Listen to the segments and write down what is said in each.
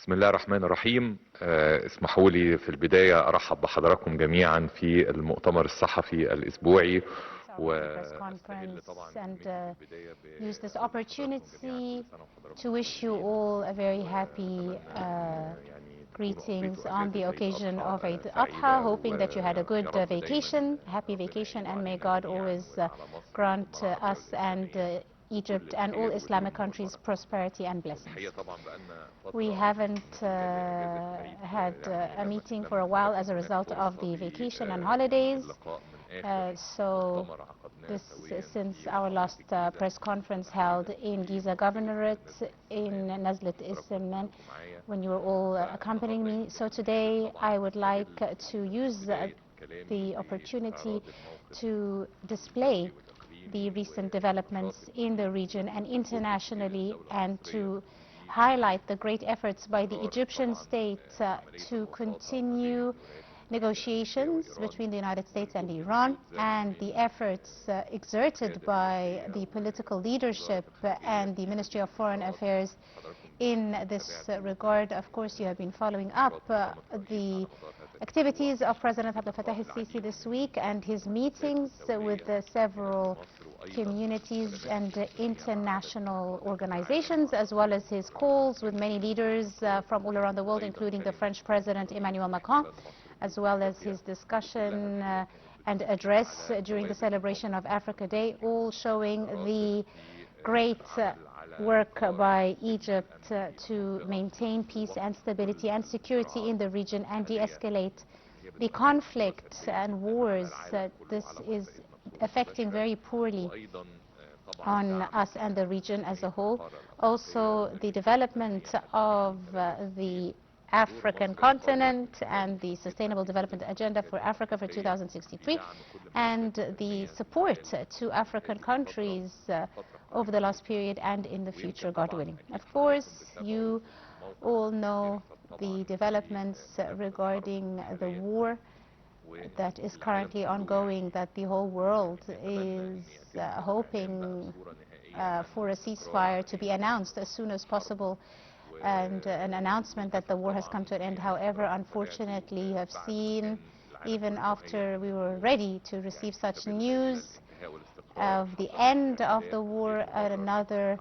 بسم الله الرحمن الرحيم. اسمحوا لي في البداية أرحب بحضراتكم جميعا في المؤتمر الصحفي الأسبوعي use this opportunity to wish you all a very happy greetings on the occasion of Eid al-Adha, hoping that you had a good vacation, happy vacation, and may God always grant us and Egypt and all Islamic countries prosperity and blessings. We haven't had a meeting for a while as a result of the vacation and holidays. So this since our last press conference held in Giza Governorate in Nazlet Isman, when you were all accompanying me. So today I would like to use the opportunity to display the recent developments in the region and internationally, and to highlight the great efforts by the Egyptian state to continue negotiations between the United States and Iran, and the efforts exerted by the political leadership and the Ministry of Foreign Affairs in this regard. Of course, you have been following up the activities of President Abdel Fattah el-Sisi this week and his meetings with several communities and international organizations, as well as his calls with many leaders from all around the world, including the French President Emmanuel Macron, as well as his discussion and address during the celebration of Africa Day, all showing the great work by Egypt to maintain peace and stability and security in the region and de-escalate the conflict and wars. This is affecting very poorly on us and the region as a whole. Also, the development of the African continent and the Sustainable Development Agenda for Africa for 2063, and the support to African countries over the last period and in the future, God willing. Of course, you all know the developments regarding the war that is currently ongoing, that the whole world is hoping for a ceasefire to be announced as soon as possible, and an announcement that the war has come to an end. However, unfortunately, you have seen, even after we were ready to receive such news of the end of the war, another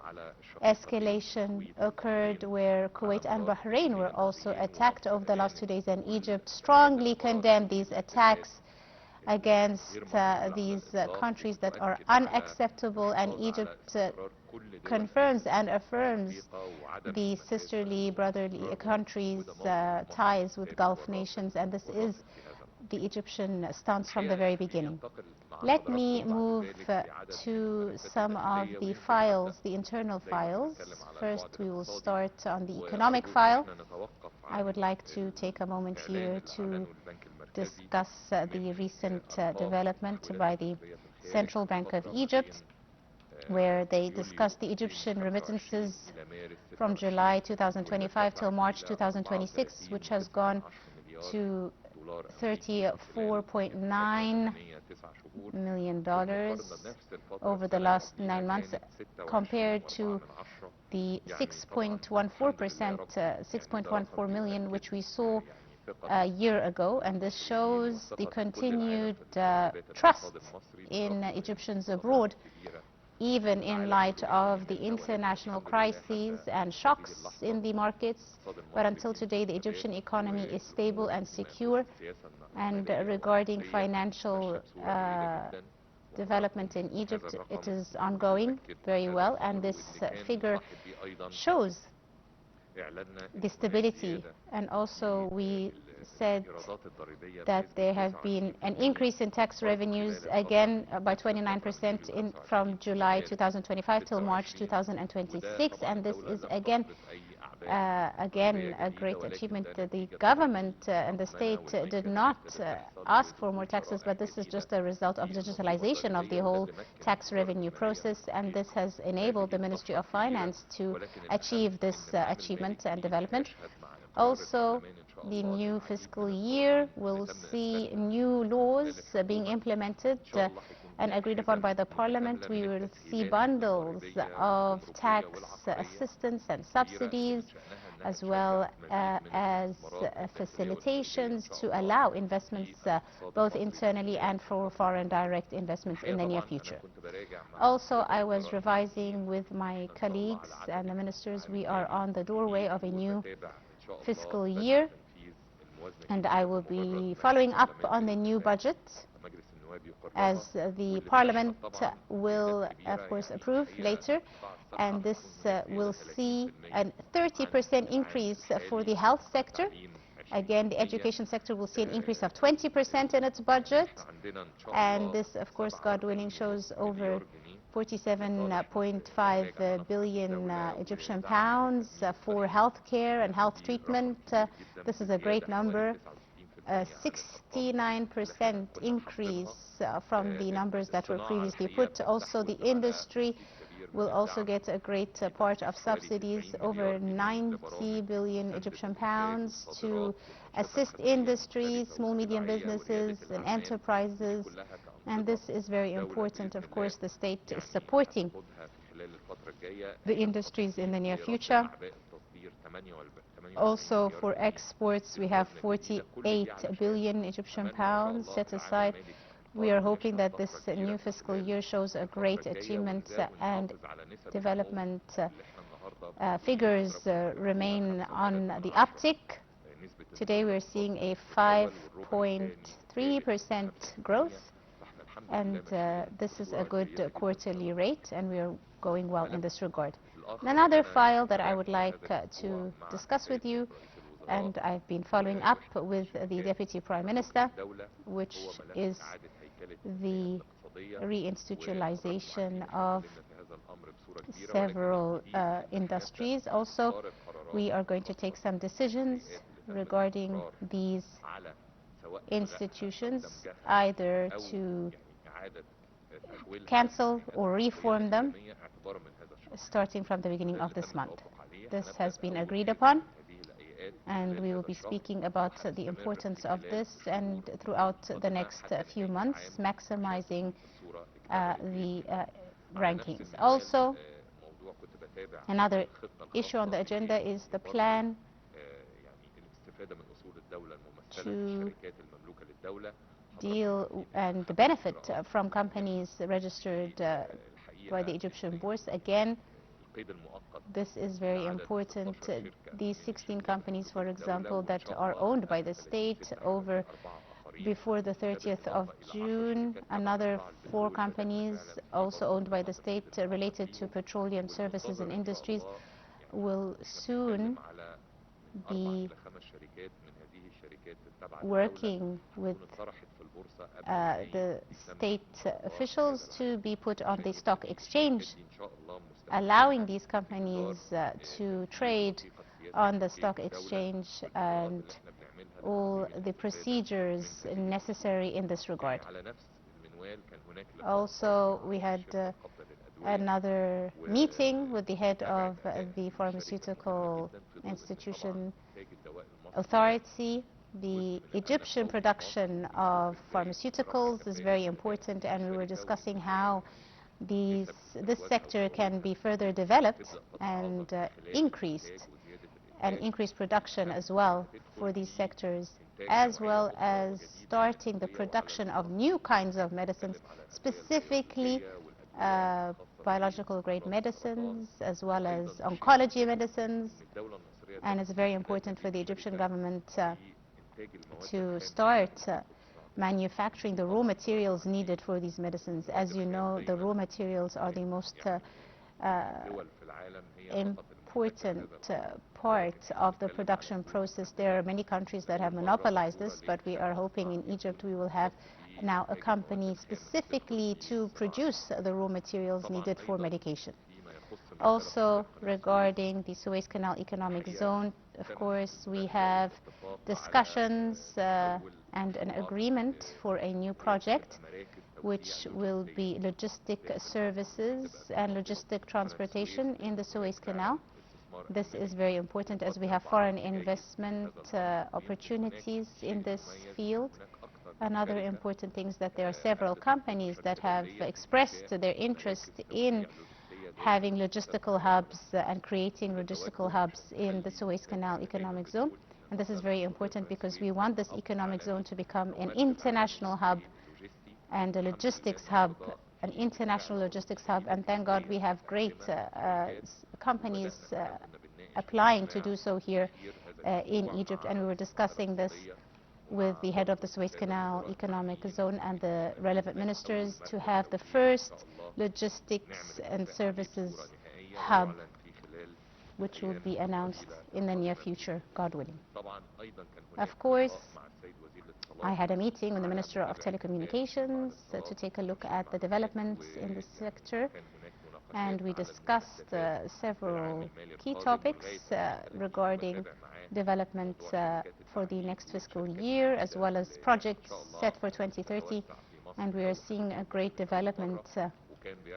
escalation occurred where Kuwait and Bahrain were also attacked over the last 2 days, and Egypt strongly condemned these attacks against these countries that are unacceptable, and Egypt confirms and affirms the sisterly, brotherly countries' ties with Gulf nations, and this is the Egyptian stance from the very beginning. Let me move to some of the files, the internal files. First, we will start on the economic file. I would like to take a moment here to discuss the recent development by the Central Bank of Egypt, where they discussed the Egyptian remittances from July 2025 till March 2026, which has gone to $34.9 million over the last 9 months, compared to the 6.14 million which we saw a year ago. And this shows the continued trust in Egyptians abroad, even in light of the international crises and shocks in the markets. But until today, the Egyptian economy is stable and secure. And regarding financial development in Egypt, it is ongoing very well. And this figure shows the stability. And also we said that there have been an increase in tax revenues, again by 29% from July 2025 till March 2026, and this is again a great achievement. The government and the state did not ask for more taxes, but this is just a result of digitalization of the whole tax revenue process, and this has enabled the Ministry of Finance to achieve this achievement and development. Also, the new fiscal year will see new laws being implemented and agreed upon by the Parliament. We will see bundles of tax assistance and subsidies as well as facilitations to allow investments both internally and for foreign direct investments in the near future. Also, I was revising with my colleagues and the ministers. We are on the doorway of a new fiscal year, and I will be following up on the new budget as the Parliament will, of course, approve later. And this will see a 30% increase for the health sector. Again, the education sector will see an increase of 20% in its budget. And this, of course, God willing, shows over 47.5 billion Egyptian pounds for health care and health treatment. This is a great number. A 69% increase from the numbers that were previously put. Also, the industry will also get a great part of subsidies, over 90 billion Egyptian pounds to assist industries, small, medium businesses and enterprises. And this is very important. Of course, the state is supporting the industries in the near future. Also, for exports, we have 48 billion Egyptian pounds set aside. We are hoping that this new fiscal year shows a great achievement and development figures remain on the uptick. Today we're seeing a 5.3% growth, and this is a good quarterly rate, and we are going well in this regard. Another file that I would like to discuss with you, and I've been following up with the Deputy Prime Minister, which is the reinstitutionalization of several industries. Also, we are going to take some decisions regarding these institutions, either to cancel or reform them starting from the beginning of this month. This has been agreed upon, and we will be speaking about the importance of this and throughout the next few months, maximizing the rankings. Also, another issue on the agenda is the plan to deal and benefit from companies registered by the Egyptian bourse. Again, this is very important. These 16 companies, for example, that are owned by the state before the 30th of June, another 4 companies also owned by the state related to petroleum services and industries will soon be working with the state officials to be put on the stock exchange, allowing these companies to trade on the stock exchange and all the procedures necessary in this regard. Also, we had another meeting with the head of the pharmaceutical institution authority. The Egyptian production of pharmaceuticals is very important, and we were discussing how this sector can be further developed and increased production as well for these sectors, as well as starting the production of new kinds of medicines, specifically biological grade medicines, as well as oncology medicines. And it's very important for the Egyptian government to start manufacturing the raw materials needed for these medicines. As you know, the raw materials are the most important part of the production process. There are many countries that have monopolized this, but we are hoping in Egypt we will have now a company specifically to produce the raw materials needed for medication. Also, regarding the Suez Canal Economic Zone, of course, we have discussions and an agreement for a new project, which will be logistic services and logistic transportation in the Suez Canal. This is very important as we have foreign investment opportunities in this field. Another important thing is that there are several companies that have expressed their interest in having logistical hubs and creating logistical hubs in the Suez Canal economic zone. And this is very important because we want this economic zone to become an international hub and a logistics hub, an international logistics hub. And thank God we have great companies applying to do so here in Egypt. And we were discussing this with the head of the Suez Canal economic zone and the relevant ministers to have the first logistics and services hub, which will be announced in the near future, God willing. Of course, I had a meeting with the Minister of Telecommunications to take a look at the developments in the sector, and we discussed several key topics regarding development for the next fiscal year, as well as projects set for 2030. And we are seeing a great development,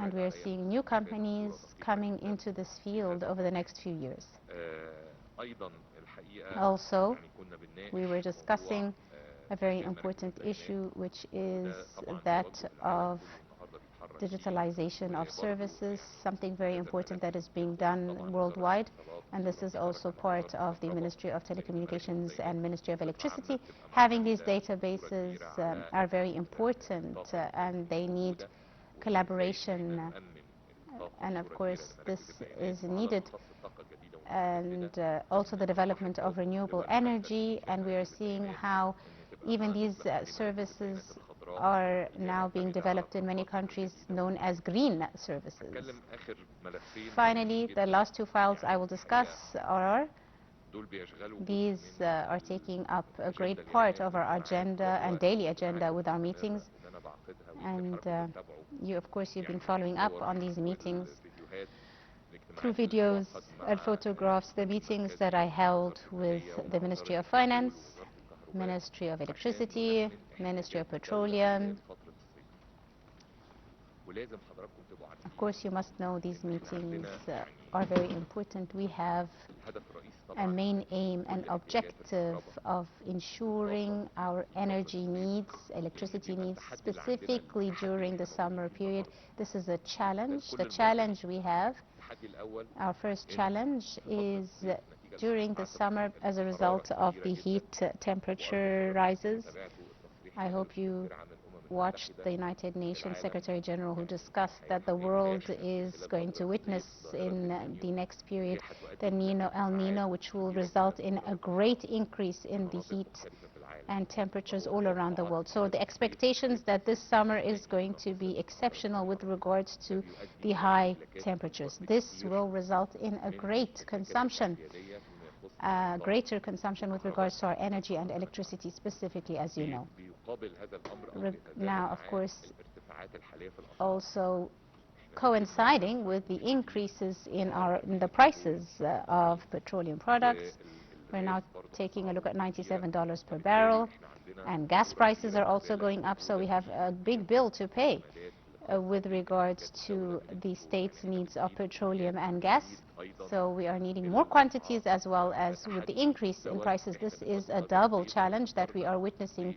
and we are seeing new companies coming into this field over the next few years. Also, we were discussing a very important issue, which is that of digitalization of services, something very important that is being done worldwide. And this is also part of the Ministry of Telecommunications and Ministry of Electricity. Having these databases are very important, and they need collaboration. And of course, this is needed. And also the development of renewable energy. And we are seeing how even these services are now being developed in many countries, known as green services. Finally, the last two files I will discuss are these are taking up a great part of our agenda and daily agenda with our meetings. And of course, you've been following up on these meetings through videos and photographs, the meetings that I held with the Ministry of Finance, Ministry of Electricity, Ministry of Petroleum. Of course, you must know these meetings are very important. We have a main aim and objective of ensuring our energy needs, electricity needs, specifically during the summer period. This is a challenge. The challenge we have, our first challenge is during the summer as a result of the heat temperature rises. I hope you watched the United Nations Secretary General, who discussed that the world is going to witness in the next period the El Nino, which will result in a great increase in the heat and temperatures all around the world. So the expectations that this summer is going to be exceptional with regards to the high temperatures. This will result in a great consumption, greater consumption with regards to our energy and electricity specifically, as you know. Now, of course, also coinciding with the increases in the prices of petroleum products. We're now taking a look at $97 per barrel, and gas prices are also going up, so we have a big bill to pay with regards to the state's needs of petroleum and gas. So we are needing more quantities, as well as with the increase in prices. This is a double challenge that we are witnessing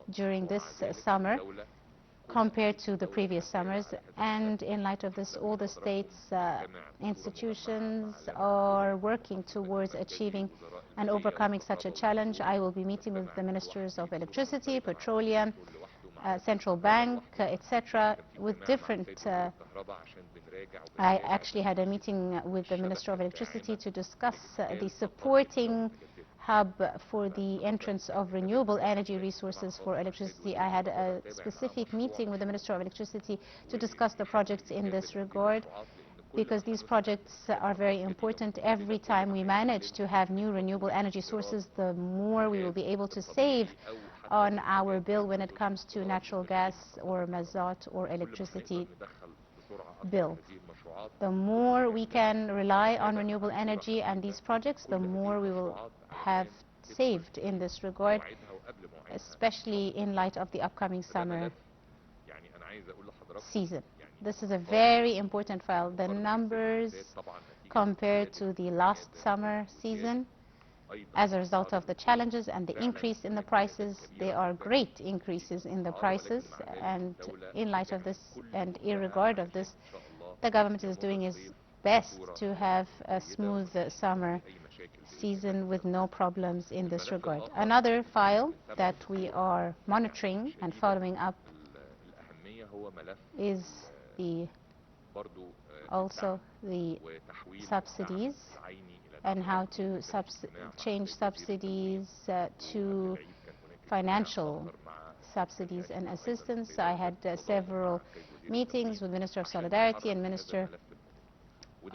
during this summer compared to the previous summers. And in light of this, all the state's institutions are working towards achieving and overcoming such a challenge. I will be meeting with the ministers of electricity, petroleum, central bank, etc., with different I actually had a meeting with the Minister of Electricity to discuss the supporting hub for the entrance of renewable energy resources for electricity. I had a specific meeting with the Minister of Electricity to discuss the projects in this regard, because these projects are very important. Every time we manage to have new renewable energy sources, the more we will be able to save on our bill when it comes to natural gas or mazot or electricity bill. The more we can rely on renewable energy and these projects, the more we will have saved in this regard, especially in light of the upcoming summer season. This is a very important file. The numbers compared to the last summer season, as a result of the challenges and the increase in the prices, there are great increases in the prices. And in light of this and irregard of this, the government is doing its best to have a smooth summer season with no problems in this regard. Another file that we are monitoring and following up is also the subsidies and how to change subsidies to financial subsidies and assistance. I had several meetings with Minister of Solidarity and Minister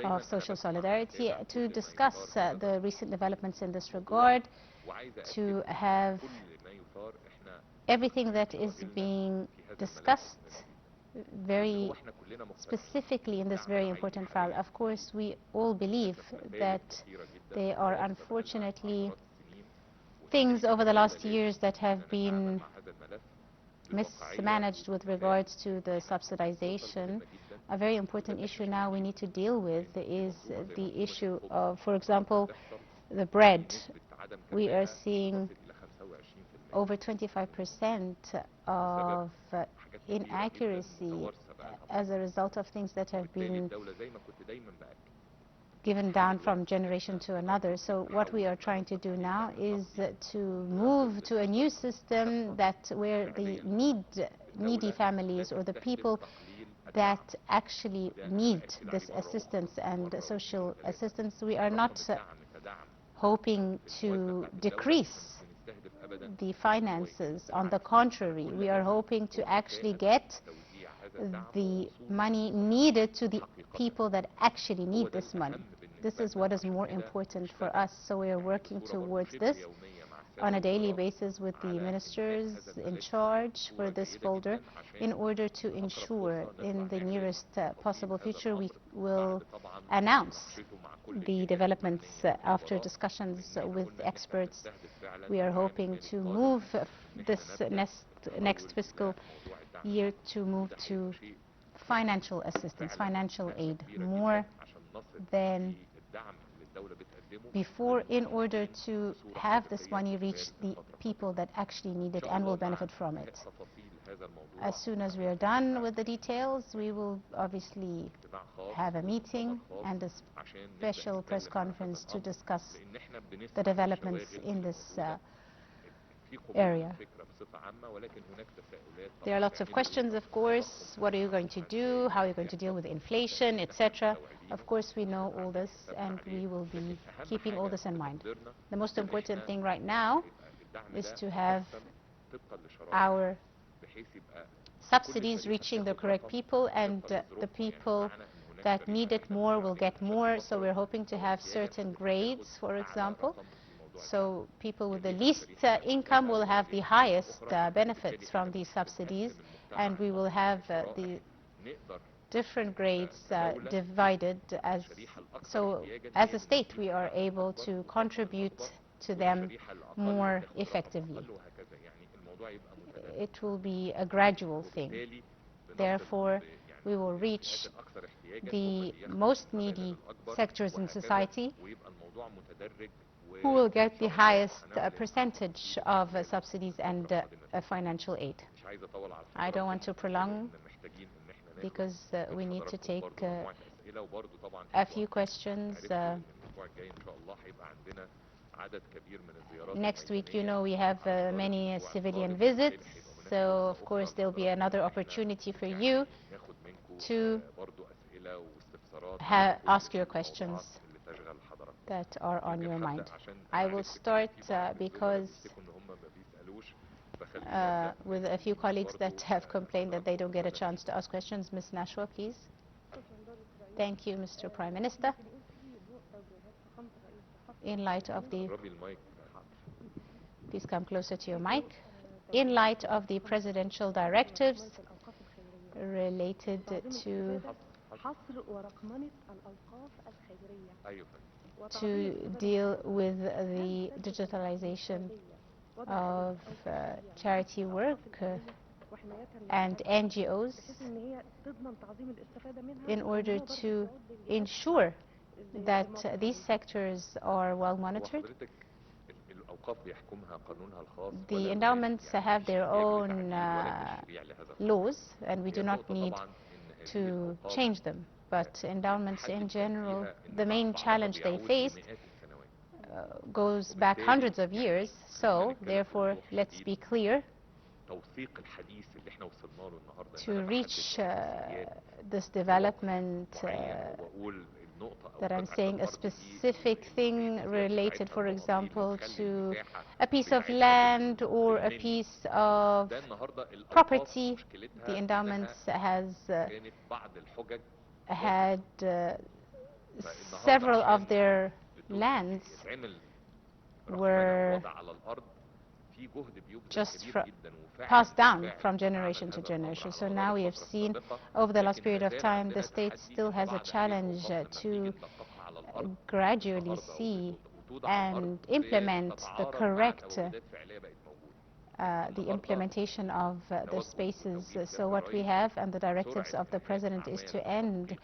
of Social Solidarity to discuss the recent developments in this regard, to have everything that is being discussed very specifically in this very important file. Of course, we all believe that there are unfortunately things over the last years that have been mismanaged with regards to the subsidization. A very important issue now we need to deal with is the issue of, for example, the bread. We are seeing over 25% of inaccuracy as a result of things that have been given down from generation to another. So what we are trying to do now is to move to a new system that where the needy families or the people that actually need this assistance and social assistance, we are not hoping to decrease the finances. On the contrary, we are hoping to actually get the money needed to the people that actually need this money. This is what is more important for us. So we are working towards this on a daily basis with the ministers in charge for this folder in order to ensure in the nearest possible future we will announce the developments after discussions with experts. We are hoping to move this next fiscal year to move to financial assistance, financial aid, more than before, in order to have this money reach the people that actually need it and will benefit from it. As soon as we are done with the details, we will obviously have a meeting and a special press conference to discuss the developments in this area. There are lots of questions, of course. What are you going to do? How are you going to deal with inflation, etc.? Of course, we know all this, and we will be keeping all this in mind. The most important thing right now is to have our subsidies reaching the correct people, and the people that need it more will get more. So we're hoping to have certain grades, for example. So people with the least income will have the highest benefits from these subsidies, and we will have the different grades divided so as a state we are able to contribute to them more effectively. It will be a gradual thing. Therefore, we will reach the most needy sectors in society who will get the highest percentage of subsidies and financial aid. I don't want to prolong because we need to take a few questions. Next week, you know, we have many civilian visits, so of course there will be another opportunity for you to ask your questions that are on your mind. I will start because with a few colleagues that have complained that they don't get a chance to ask questions. Ms. Nashwa, please. Thank you, Mr. Prime Minister. In light of the... Please come closer to your mic. In light of the presidential directives related to deal with the digitalization of charity work and NGOs in order to ensure that these sectors are well monitored. The endowments have their own laws, and we do not need to change them. but endowments in general, the main challenge they faced goes back hundreds of years. So, therefore, let's be clear, to reach this development that I'm saying, a specific thing related, for example, to a piece of land or a piece of property. The endowments has had several of their lands were just passed down from generation to generation. So now we have seen over the last period of time the state still has a challenge to gradually see and implement the correct the implementation of the spaces. So what we have and the directives of the President is to end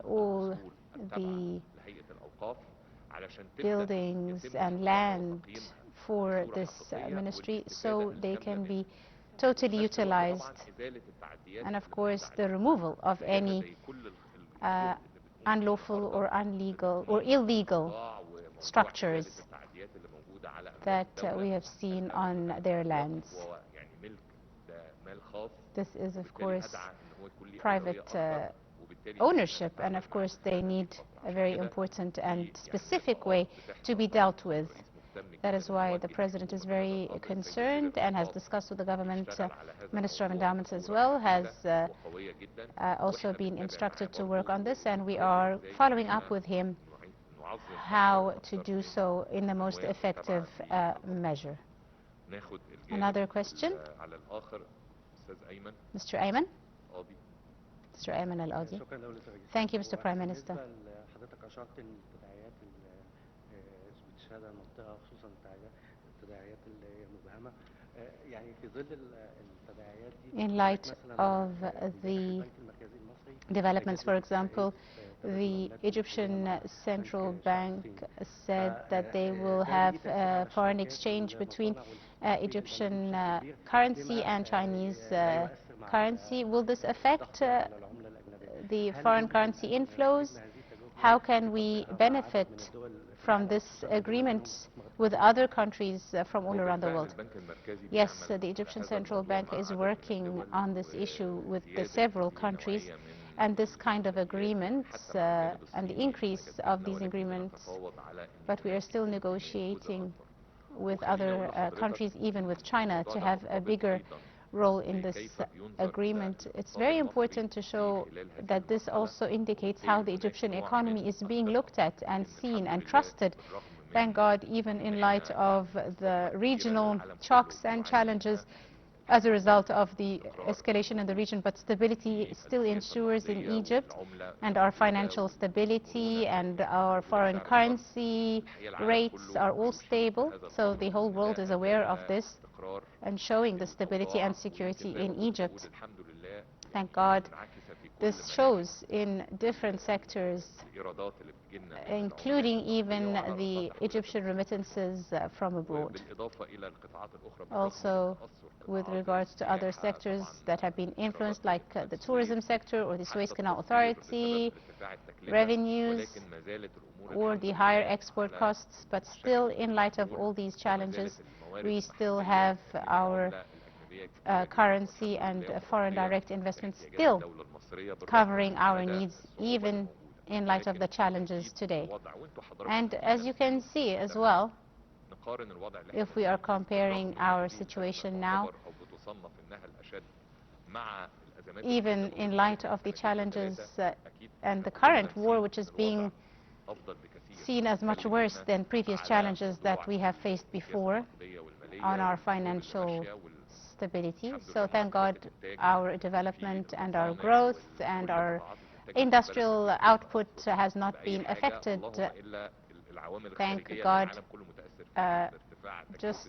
all the buildings and land for this ministry so they can be totally utilized, and of course the removal of any unlawful or illegal structures that we have seen on their lands. This is of course private ownership, and of course they need a very important and specific way to be dealt with. That is why the President is very concerned and has discussed with the government. Minister of Endowments as well has also been instructed to work on this, and we are following up with him how to do so in the most effective measure. Another question? Mr. Ayman? Mr. Ayman Al-Adi. Thank you, Mr. Prime Minister. In light of the developments, for example, the Egyptian Central Bank said that they will have foreign exchange between Egyptian currency and Chinese currency. Will this affect the foreign currency inflows? How can we benefit from this agreement with other countries from all around the world? Yes, the Egyptian Central Bank is working on this issue with the several countries, and this kind of agreements and the increase of these agreements, but we are still negotiating with other countries, even with China, to have a bigger role in this agreement. It's very important to show that this also indicates how the Egyptian economy is being looked at and seen and trusted. Thank God, even in light of the regional shocks and challenges as a result of the escalation in the region, but stability still ensures in Egypt, and our financial stability and our foreign currency rates are all stable. So the whole world is aware of this and showing the stability and security in Egypt. Thank God. This shows in different sectors, including even the Egyptian remittances from abroad. Also, with regards to other sectors that have been influenced, like the tourism sector or the Suez Canal Authority, revenues, or the higher export costs. But still, in light of all these challenges, we still have our currency and foreign direct investments still covering our needs, even in light of the challenges today. And as you can see as well, if we are comparing our situation now, even in light of the challenges and the current war, which is being seen as much worse than previous challenges that we have faced before on our financial stability. So thank God our development and our growth and our industrial output has not been affected. Thank God, just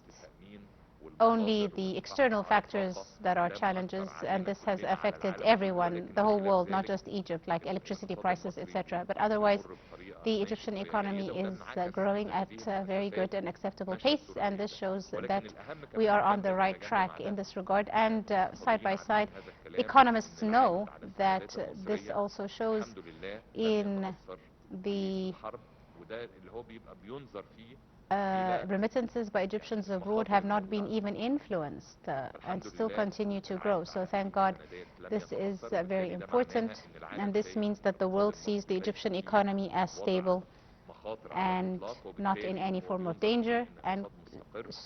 only the external factors that are challenges, and this has affected everyone, the whole world, not just Egypt, like electricity prices, etc. But otherwise, the Egyptian economy is growing at a very good and acceptable pace, and this shows that we are on the right track in this regard. And side by side, economists know that this also shows in the remittances by Egyptians abroad have not been even influenced and still continue to grow. So thank God, this is very important, and this means that the world sees the Egyptian economy as stable and not in any form of danger, and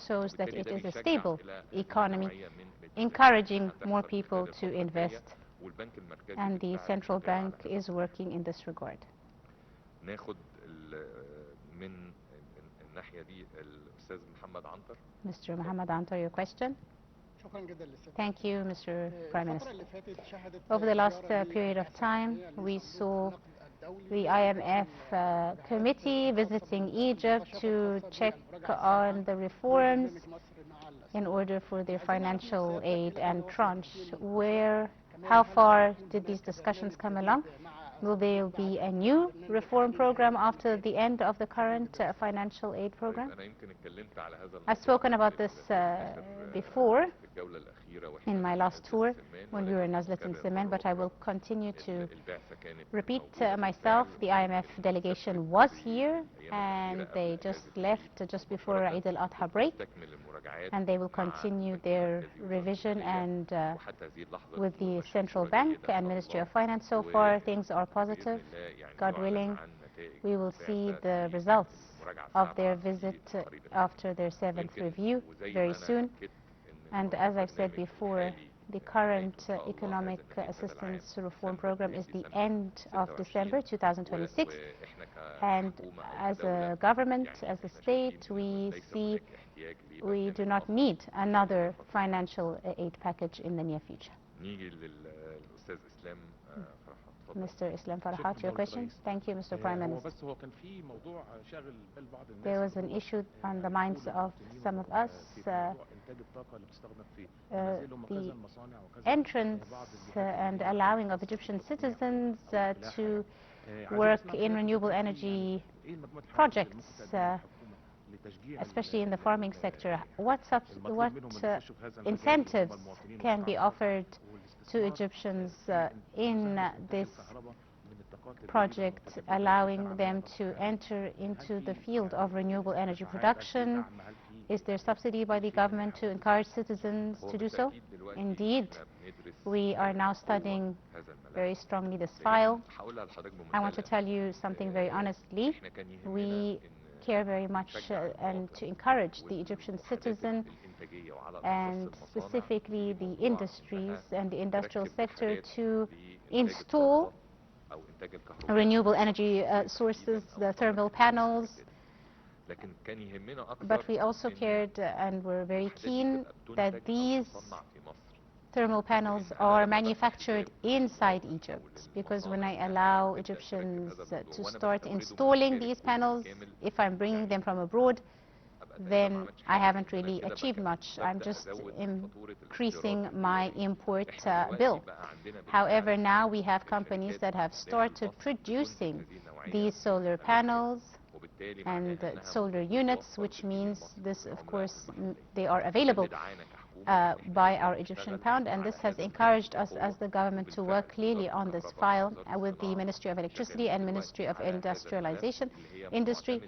shows that it is a stable economy, encouraging more people to invest, and the central bank is working in this regard. Mr. Mohammed Antar, your question. Thank you, Mr. Prime Minister. Over the last period of time, we saw the IMF committee visiting Egypt to check on the reforms in order for their financial aid and tranche. How far did these discussions come along? Will there be a new reform program after the end of the current financial aid program? I've spoken about this before in my last tour when we were in Nazlet and Semen, but I will continue to repeat myself. The IMF delegation was here, and they just left just before Eid al-Adha break, and they will continue their revision and with the Central Bank and Ministry of Finance. So far, things are positive. God willing, we will see the results of their visit after their 7th review very soon. And as I've said before, the current economic assistance reform program is the end of December 2026. And as a government, as a state, we do not need another financial aid package in the near future. Mr. Islam Farhat, your question. Thank you, Mr. Prime Minister. There was an issue on the minds of some of us, the entrance and allowing of Egyptian citizens to work in renewable energy projects, especially in the farming sector. What incentives can be offered to Egyptians in this project, allowing them to enter into the field of renewable energy production? Is there subsidy by the government to encourage citizens to do so? Indeed, we are now studying very strongly this file. I want to tell you something very honestly. We care very much and to encourage the Egyptian citizen, and specifically the industries and the industrial sector, to install renewable energy sources, the thermal panels. But we also cared and were very keen that these thermal panels are manufactured inside Egypt, because when I allow Egyptians to start installing these panels, if I'm bringing them from abroad, then I haven't really achieved much. I'm just increasing my import bill. However, now we have companies that have started producing these solar panels and solar units, which means this, of course, they are available by our Egyptian pound, and this has encouraged us as the government to work clearly on this file with the Ministry of Electricity and Ministry of Industrialization, Industry,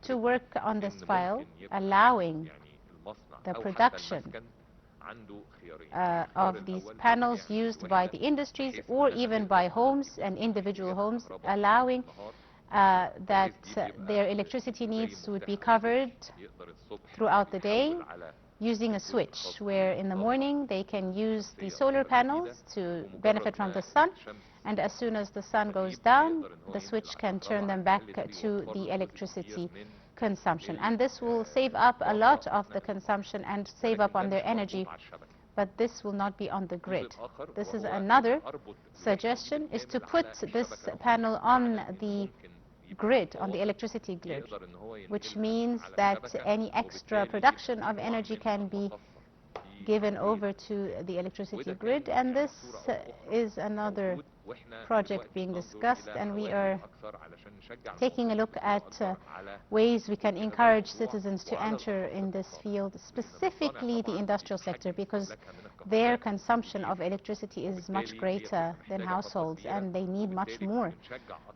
to work on this file, allowing the production of these panels used by the industries or even by homes and individual homes, allowing that their electricity needs would be covered throughout the day, using a switch where in the morning they can use the solar panels to benefit from the sun, and as soon as the sun goes down, the switch can turn them back to the electricity consumption. And this will save up a lot of the consumption and save up on their energy, but this will not be on the grid. This is another suggestion, is to put this panel on the grid, on the electricity grid, which means that any extra production of energy can be given over to the electricity grid, and this is another project being discussed, and we are taking a look at ways we can encourage citizens to enter in this field, specifically the industrial sector, because their consumption of electricity is much greater than households, and they need much more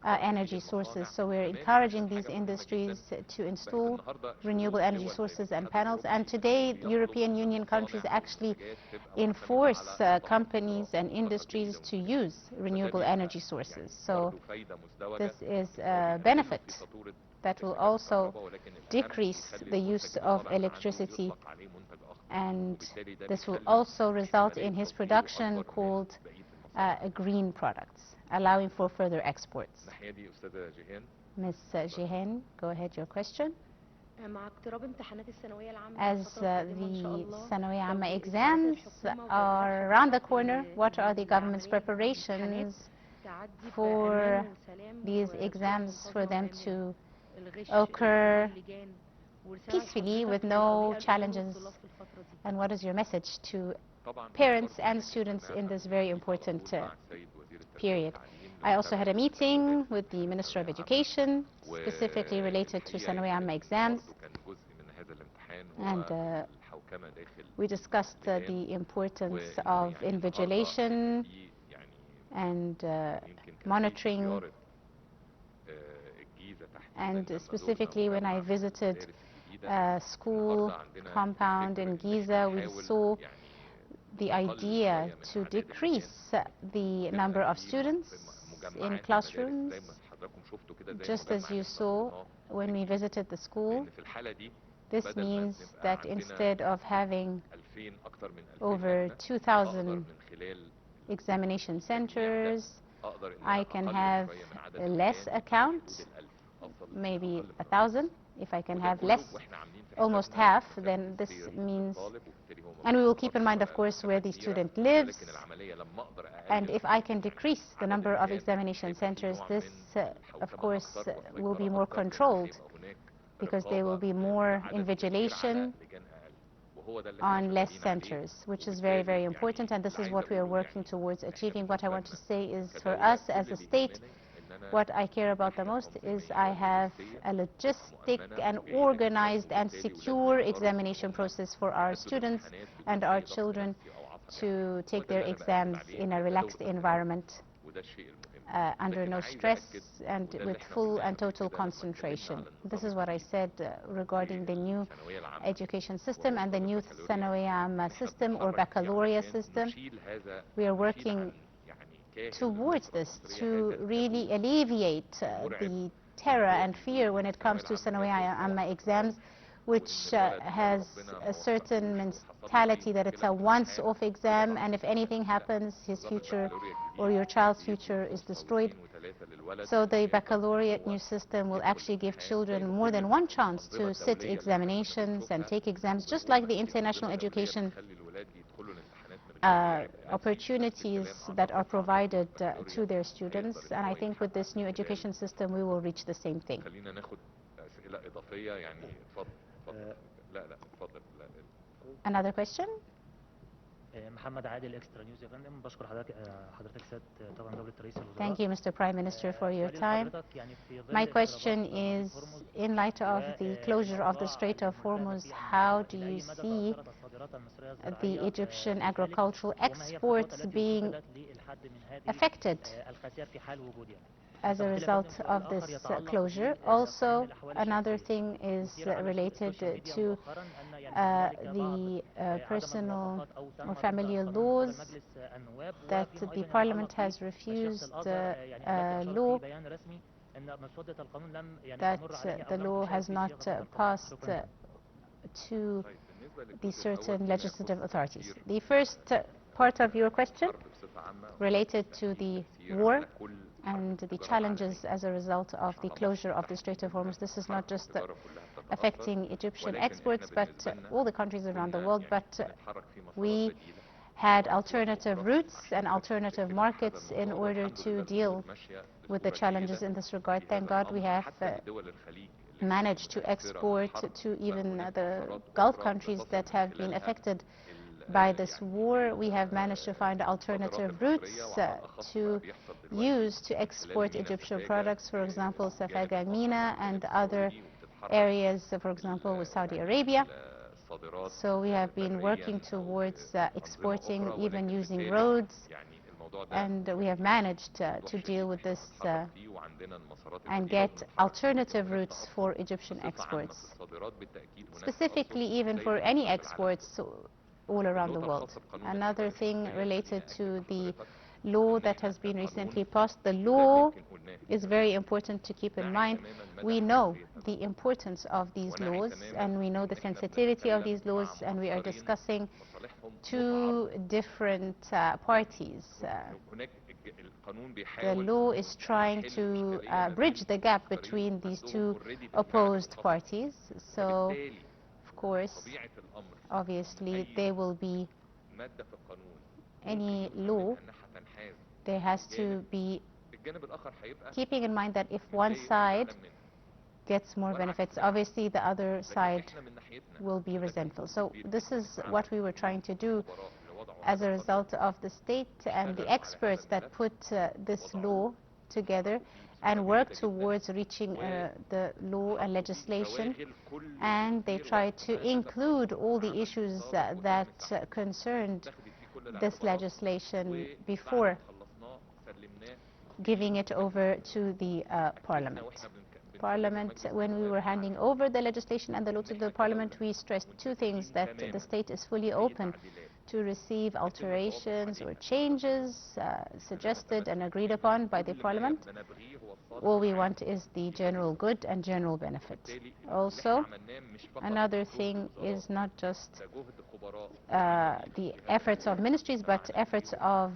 energy sources. So we're encouraging these industries to install renewable energy sources and panels. And today, European Union countries actually enforce companies and industries to use renewable energy sources. So this is a benefit that will also decrease the use of electricity, and this will also result in his production called green products, allowing for further exports. Ms. Jihen, go ahead, your question. As the Thanawiya Amma exams are around the corner, what are the government's preparations for these exams, for them to occur peacefully with no challenges? And what is your message to parents and students in this very important period? I also had a meeting with the Minister of Education, specifically related to Thanawiya Amma exams, and we discussed the importance of invigilation and monitoring. And specifically, when I visited a school compound in Giza, we saw the idea to decrease the number of students in classrooms, just as you saw when we visited the school. This means that instead of having over 2,000 examination centers, I can have less account, maybe 1,000. If I can have less, almost half, then this means, and we will keep in mind, of course, where the student lives, and if I can decrease the number of examination centers, this, of course, will be more controlled, because there will be more invigilation on less centers, which is very, very important, and this is what we are working towards achieving. What I want to say is, for us as a state, what I care about the most is I have a logistic and organized and secure examination process for our students and our children to take their exams in a relaxed environment, under no stress and with full and total concentration. This is what I said regarding the new education system and the new Thanawiya Amma system or baccalaureate system. We are working towards this to really alleviate the terror and fear when it comes to Thanawiya Amma exams, which has a certain mentality that it's a once-off exam, and if anything happens, his future or your child's future is destroyed. So the baccalaureate new system will actually give children more than one chance to sit examinations and take exams, just like the international education opportunities that are provided to their students. And I think with this new education system, we will reach the same thing. Another question? Thank you, Mr. Prime Minister, for your time. My question is, in light of the closure of the Strait of Hormuz, how do you see the Egyptian agricultural exports being affected as a result of this closure? Also, another thing is related to the personal or familial laws, that the Parliament has refused a law, that the law has not passed to the certain legislative authorities. The first part of your question related to the war and the challenges as a result of the closure of the Strait of Hormuz. This is not just affecting Egyptian exports, but all the countries around the world. But we had alternative routes and alternative markets in order to deal with the challenges in this regard. Thank God we have managed to export to even the Gulf countries that have been affected by this war, we have managed to find alternative routes to use to export Egyptian products, for example, Safaga Mina and other areas, for example, with Saudi Arabia. So we have been working towards exporting, even using roads, and we have managed to deal with this and get alternative routes for Egyptian exports, specifically even for any exports all around the world. Another thing related to the law that has been recently passed. The law is very important to keep in mind. We know the importance of these laws, and we know the sensitivity of these laws, and we are discussing two different parties. The law is trying to bridge the gap between these two opposed parties. So, of course, obviously, there will be any law. There has to be keeping in mind that if one side gets more benefits, obviously the other side will be resentful. So this is what we were trying to do as a result of the state and the experts that put this law together and work towards reaching the law and legislation, and they try to include all the issues that concerned this legislation before giving it over to the Parliament. When we were handing over the legislation and the law to the Parliament, we stressed two things: that the state is fully open to receive alterations or changes suggested and agreed upon by the Parliament. All we want is the general good and general benefit. Also, another thing is not just the efforts of ministries, but efforts of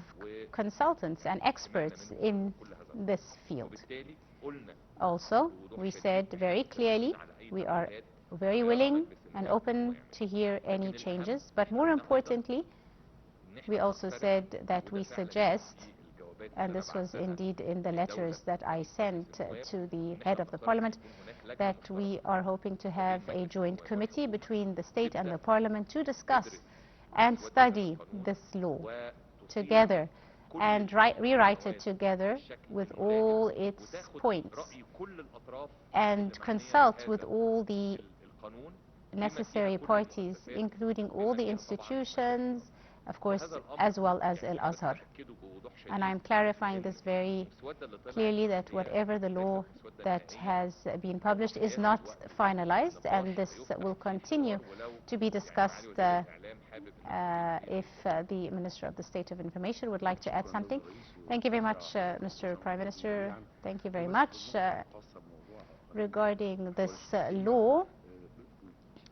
consultants and experts in this field. Also, we said very clearly we are very willing and open to hear any changes, but more importantly, we also said that we suggest, and this was indeed in the letters that I sent to the head of the Parliament, that we are hoping to have a joint committee between the state and the Parliament to discuss and study this law together and rewrite it together with all its points and consult with all the necessary parties, including all the institutions, of course, as well as Al-Azhar. And I'm clarifying this very clearly, that whatever the law that has been published is not finalized, and this will continue to be discussed. If the Minister of the State of Information would like to add something. Thank you very much, Mr. Prime Minister. Thank you very much. Regarding this law,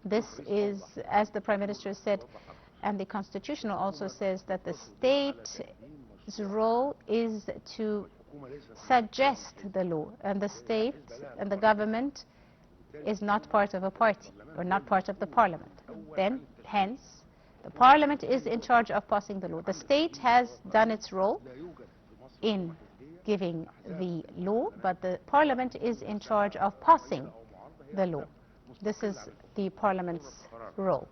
this is, as the Prime Minister said, and the Constitution also says, that the state's role is to suggest the law, and the state and the government is not part of a party or not part of the Parliament. Then, hence, the Parliament is in charge of passing the law. The state has done its role in giving the law, but the Parliament is in charge of passing the law. This is the Parliament's role.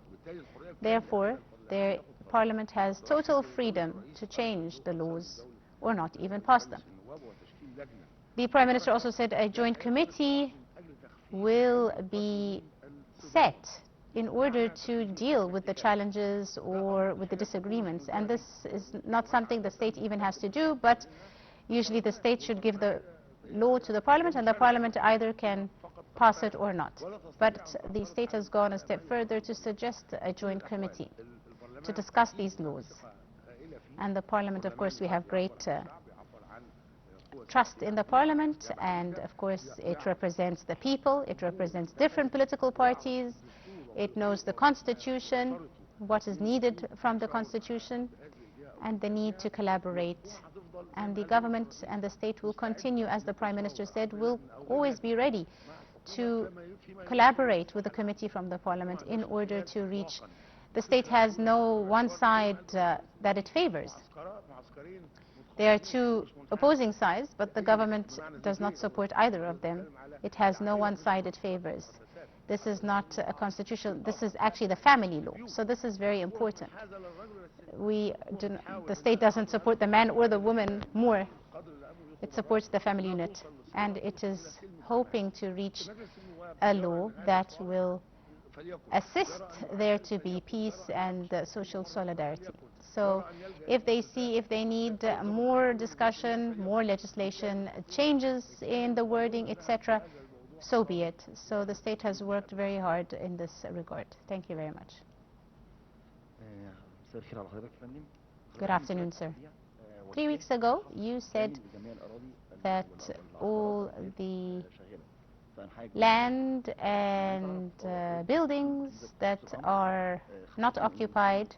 Therefore, the Parliament has total freedom to change the laws or not even pass them. The Prime Minister also said a joint committee will be set in order to deal with the challenges or with the disagreements. And this is not something the state even has to do, but usually the state should give the law to the Parliament, and the Parliament either can pass it or not. But the state has gone a step further to suggest a joint committee to discuss these laws. And the Parliament, of course, we have great trust in the Parliament, and of course it represents the people, it represents different political parties, it knows the Constitution, what is needed from the Constitution, and the need to collaborate. And the government and the state will continue, as the Prime Minister said, will always be ready to collaborate with the committee from the Parliament in order to reach. The state has no one side that it favors. There are two opposing sides, but the government does not support either of them. It has no one side it favors. This is not a constitutional, this is actually the family law. So this is very important. The state doesn't support the man or the woman more. It supports the family unit. And it is hoping to reach a law that will assist there to be peace and social solidarity. So if they need more discussion, more legislation, changes in the wording, etc., so be it. So the state has worked very hard in this regard. Thank you very much. Good afternoon, sir. 3 weeks ago, you said that all the land and buildings that are not occupied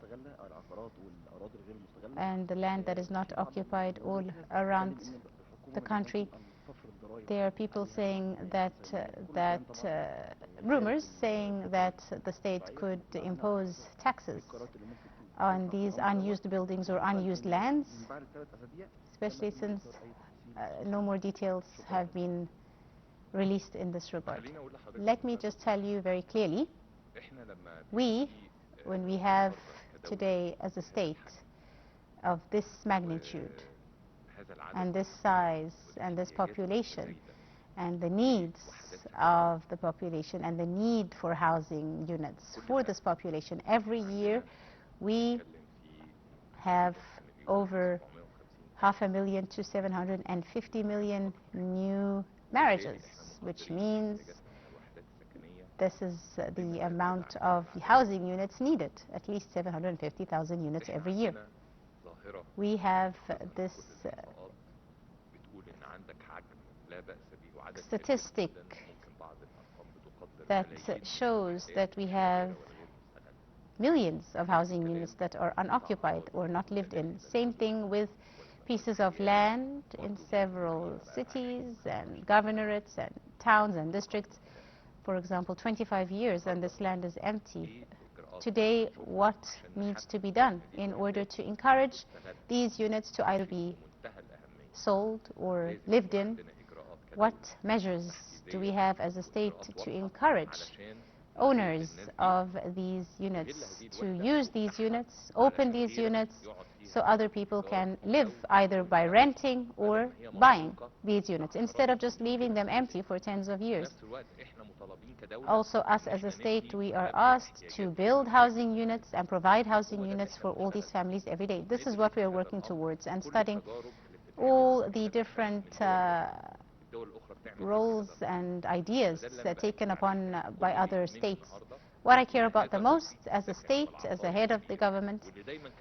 and the land that is not occupied all around the country, there are people saying that, rumors saying that the state could impose taxes on these unused buildings or unused lands, especially since no more details have been released in this regard. Let me just tell you very clearly, when we have today as a state of this magnitude and this size and this population and the needs of the population and the need for housing units for this population, every year we have over 500,000 to 750 million new marriages, which means this is the amount of housing units needed, at least 750,000 units every year. We have this statistic that shows that we have millions of housing units that are unoccupied or not lived in. Same thing with pieces of land in several cities and governorates and towns and districts. For example, 25 years and this land is empty. Today, what needs to be done in order to encourage these units to either be sold or lived in? What measures do we have as a state to encourage owners of these units to use these units, open these units, so other people can live either by renting or buying these units, instead of just leaving them empty for tens of years? Also, us as a state, we are asked to build housing units and provide housing units for all these families every day. This is what we are working towards, and studying all the different roles and ideas taken upon by other states. What I care about the most as a state, as the head of the government,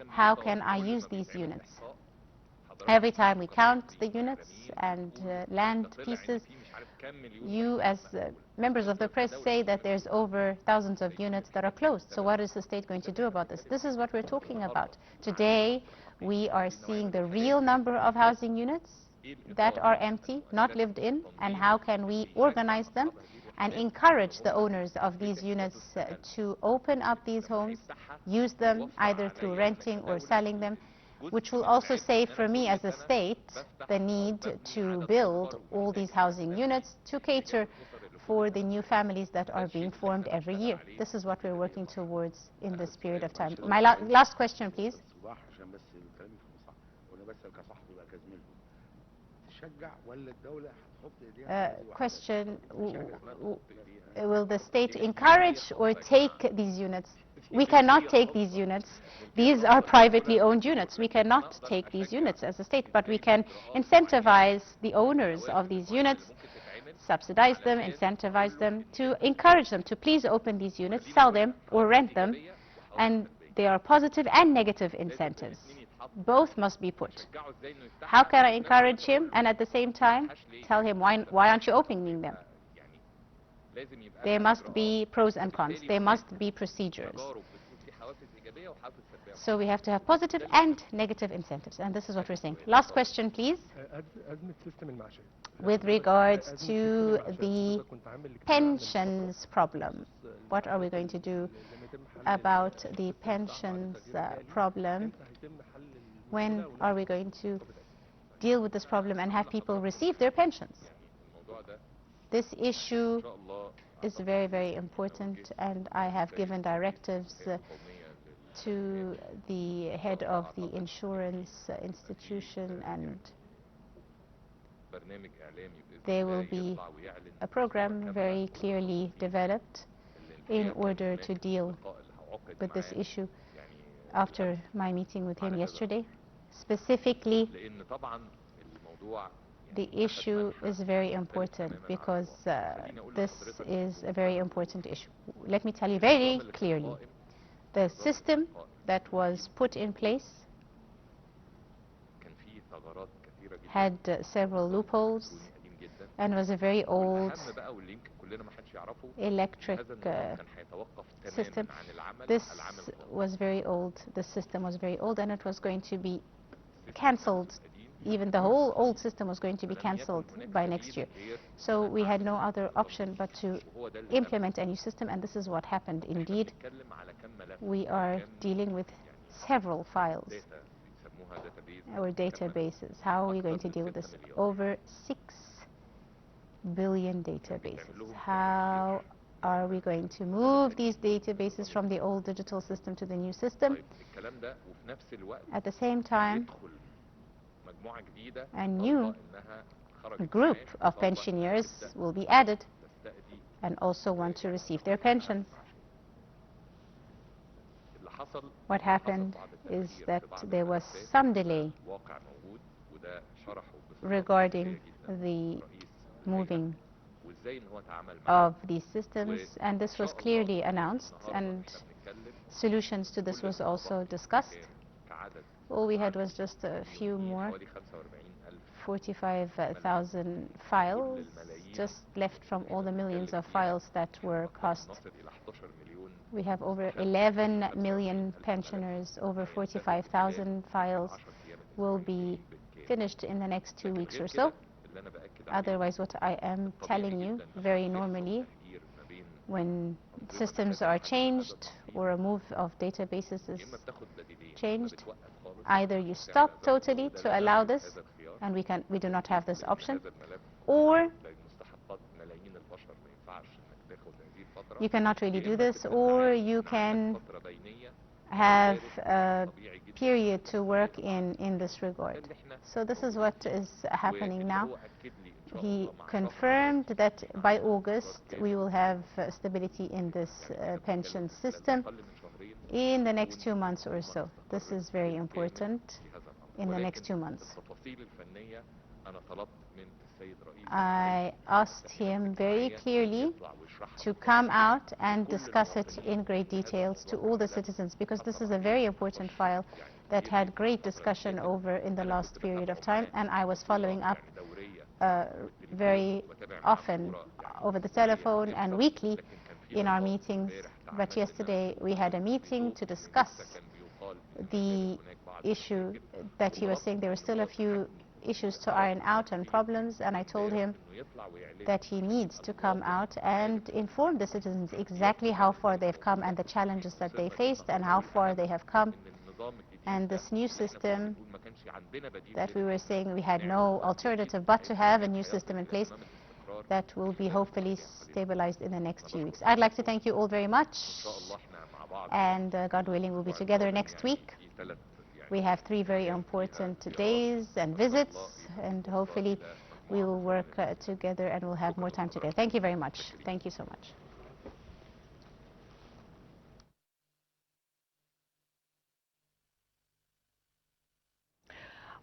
how can I use these units? Every time we count the units and land pieces, you as members of the press say that there's over thousands of units that are closed. So what is the state going to do about this? This is what we're talking about. Today, we are seeing the real number of housing units that are empty, not lived in, and how can we organize them and encourage the owners of these units to open up these homes, use them either through renting or selling them, which will also save for me as a state the need to build all these housing units to cater for the new families that are being formed every year. This is what we're working towards in this period of time. My last question, please. Question, will the state encourage or take these units? We cannot take these units. These are privately owned units. We cannot take these units as a state, but we can incentivize the owners of these units, subsidize them, incentivize them, to encourage them to please open these units, sell them or rent them, and there are positive and negative incentives. Both must be put. How can I encourage him and at the same time tell him why aren't you opening them? There must be pros and cons. There must be procedures. So we have to have positive and negative incentives, and this is what we're saying. Last question, please. With regards to the pensions problem, what are we going to do about the pensions problem? When are we going to deal with this problem and have people receive their pensions? This issue is very, very important, and I have given directives to the head of the insurance institution, and there will be a program very clearly developed in order to deal with this issue after my meeting with him yesterday. Specifically, the issue is very important because this is a very important issue. Let me tell you very clearly, the system that was put in place had several loopholes and was a very old electric system. This was very old. The system was very old, and it was going to be cancelled. Even the whole old system was going to be cancelled by next year. So we had no other option but to implement a new system, and this is what happened. Indeed, we are dealing with several files or databases. How are we going to deal with this? Over 6 billion databases. How are we going to move these databases from the old digital system to the new system? At the same time, a new group of pensioners will be added and also want to receive their pensions. What happened is that there was some delay regarding the moving of these systems, and this was clearly announced, and solutions to this was also discussed. All we had was just a few more, 45,000 files just left from all the millions of files that were crossed. We have over 11 million pensioners. Over 45,000 files will be finished in the next 2 weeks or so. Otherwise, what I am telling you, very normally, when systems are changed or a move of databases is changed, either you stop totally to allow this, and we do not have this option, or you cannot really do this, or you can have a period to work in this regard. So this is what is happening now. He confirmed that by August we will have stability in this pension system in the next 2 months or so. This is very important. In the next 2 months. I asked him very clearly to come out and discuss it in great details to all the citizens, because this is a very important file that had great discussion over in the last period of time, and I was following up very often over the telephone and weekly in our meetings. But yesterday we had a meeting to discuss the issue that he was saying there were still a few issues to iron out and problems, and I told him that he needs to come out and inform the citizens exactly how far they've come and the challenges that they faced and how far they have come. And this new system that we were saying we had no alternative but to have a new system in place, that will be hopefully stabilized in the next few weeks. I'd like to thank you all very much, and God willing we'll be together next week. We have 3 very important days and visits, and hopefully we will work together and we'll have more time together. Thank you very much. Thank you so much.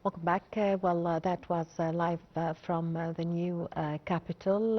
Welcome back. That was live from the new capital.